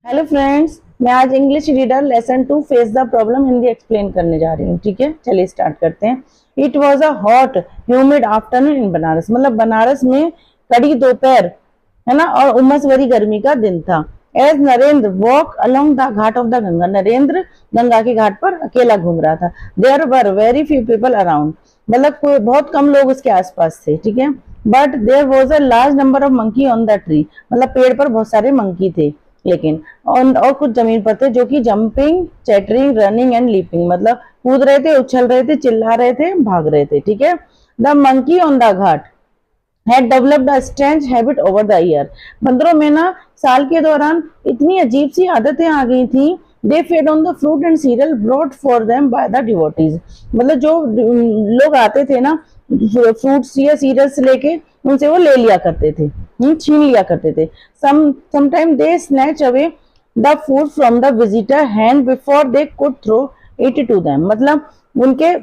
Hello friends, मैं आज English reader lesson 2 face the problem Hindi explain करने जा रही हूँ। ठीक है, चलिए स्टार्ट करते हैं। It was a hot humid afternoon in Banaras. मतलब बनारस में कड़ी दोपहर है ना, और उमस भरी गर्मी का दिन था। As Narendra walk along the ghat of the Ganga. Narendra Ganga के घाट पर अकेला घूम रहा था। There were very few people around. मतलब बहुत कम लोग उसके आसपास थे। ठीक है, but there was a large number of monkey on the tree. मतलब पेड़ पर बहुत सारे मंकी थे, लेकिन और कुछ जमीन पर थे जो कि jumping, chattering, running and leaping. मतलब कूद रहे थे, उछल रहे थे, चिल्ला रहे थे, भाग रहे थे। ठीक है, the monkey on the Ghat had developed a strange habit over the year। बंदरों में ना साल के दौरान इतनी अजीब सी आदतें आ गई थी। They fed on the fruit and cereal brought for them by the devotees। मतलब जो लोग आते थे ना फ्रूट्स या सीरियल्स लेके, उनसे वो ले लिया करते थे, छीन लिया करते थे। Sometime they snatch away the food from the visitor hand before they could throw it to them। मतलब उनके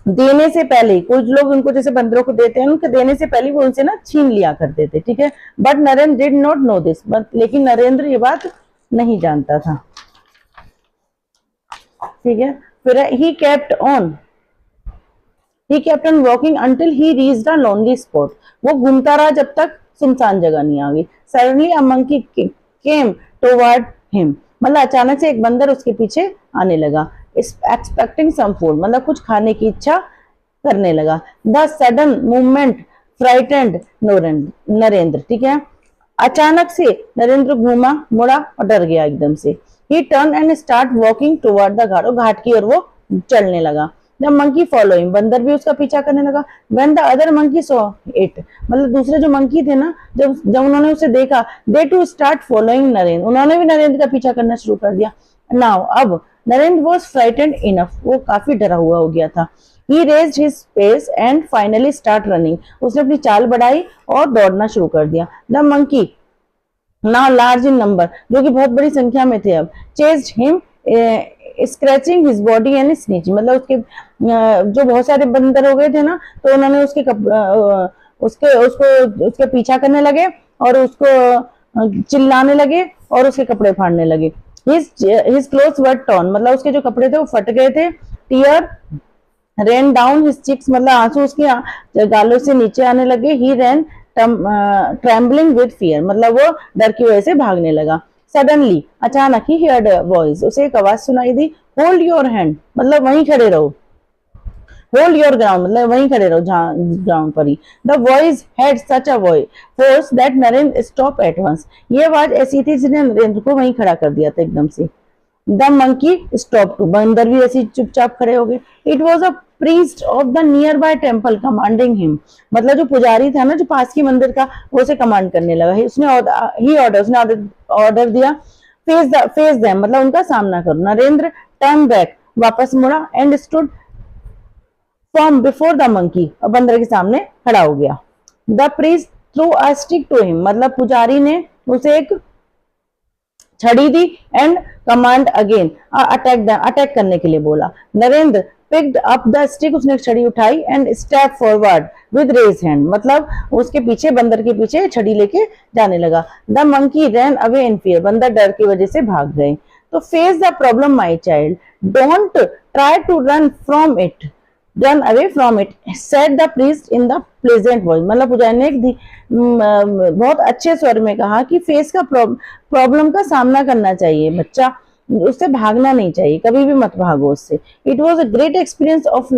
देने से पहले, कुछ लोग उनको जैसे बंदरों को देते हैं, उनके देने से पहले वो उनसे ना छीन लिया करते थे। ठीक है, but Narendra did not know this. लेकिन नरेंद्र ये बात नहीं जानता था। ठीक है, फिर he kept on walking until he reached a lonely spot. वो घूमता रहा जब तक सुनसान जगह नहीं आ गई। Suddenly a monkey came toward him. मतलब अचानक से एक बंदर उसके पीछे आने लगा। एक्सपेक्टिंग सम फूड, मतलब कुछ खाने की इच्छा करने लगा। The sudden movement frightened Narendra. ठीक है, अचानक से नरेंद्र घूमा, मुड़ा और डर गया एकदम से। He turn and start walking toward the ghat. और घाट की ओर वो चलने लगा। द मंकी फॉलोइंग, बंदर भी उसका पीछा करने लगा। When the other monkey saw it, मतलब दूसरे जो मंकी थे ना, जब उन्होंने उसे देखा, दे टू स्टार्ट फॉलोइंग नरेंद्र। उन्होंने भी नरेंद्र का पीछा करना शुरू कर दिया। नाउ अब नरेंद्र वॉज फ्राइटेंड इनफ, वो काफी डरा हुआ हो गया था। He raised his pace and finally start running। उसने अपनी चाल बढ़ाई और दौड़ना शुरू कर दिया। The monkey, now large in number, जो कि बहुत बड़ी संख्या में थे अब, chased him, scratching his body and sneezing। मतलब उसके जो बहुत सारे बंदर हो गए थे ना, तो उन्होंने उसके पीछा करने लगे और उसको चिल्लाने लगे और उसके कपड़े फाड़ने लगे। His clothes were torn, मतलब उसके जो कपड़े थे वो फट गए थे। Tear ran down his cheeks, मतलब आंसू उसके गालों से नीचे आने लगे। He ran trembling with fear, मतलब वो डर की वजह से भागने लगा। Suddenly, अचानक ही heard a voice, उसे एक आवाज सुनाई दी। Hold your hand, मतलब वहीं खड़े रहो। होल्ड योर ग्राउंड, मतलब वहीं खड़े रहो जहां ग्राउंड पर ही। The voice had such a force that Narendra stop at once. ये आवाज ऐसी थी जिसने नरेंद्र को वहीं खड़ा कर दिया था एकदम से। द मंकी स्टॉप टू, बंदर भी ऐसी चुपचाप खड़े हो गए। It was a priest of the near by temple commanding him. मतलब जो पुजारी था ना, जो पास की मंदिर का, वो उसे कमांड करने लगा। उसने ऑर्डर दिया, फेस देम, मतलब उनका सामना करो। नरेंद्र टर्न बैक, वापस मुड़ा, and stood from before the monkey, और बंदर के सामने खड़ा हो गया। The priest threw a stick to him, मतलब पुजारी ने उसे एक छड़ी दी। एंड कमांड अगेन अटैक करने के लिए बोला। Narendra picked up the stick, उसने छड़ी उठाई। And step forward with raised hand, मतलब उसके पीछे, बंदर के पीछे छड़ी लेके जाने लगा। The monkey ran away in fear, बंदर डर की वजह से भाग गए। तो face the problem my child, don't try to run from it, run away from it, said the priest in the pleasant voice। मतलब पुजारी ने एक बहुत अच्छे स्वर में कहा कि फेस का प्रॉब्लम का सामना करना चाहिए बच्चा, उससे भागना नहीं चाहिए, कभी भी मत भागो उससे। It was a great experience of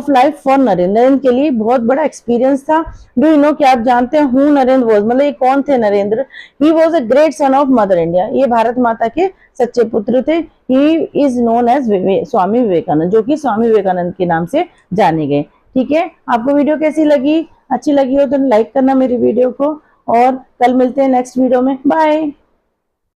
life for Narendra के लिए बहुत बड़ा एक्सपीरियंस था। डू यू नो, क्या आप जानते हैं हु नरेंद्र वॉज, मतलब ये कौन थे Narendra? He was a great son of mother India, ये भारत माता के सच्चे पुत्र थे। He is known as Swami Vivekananda, जो कि स्वामी विवेकानंद के नाम से जाने गए। ठीक है, आपको वीडियो कैसी लगी? अच्छी लगी हो तो लाइक करना मेरी वीडियो को, और कल मिलते हैं नेक्स्ट वीडियो में। बाय।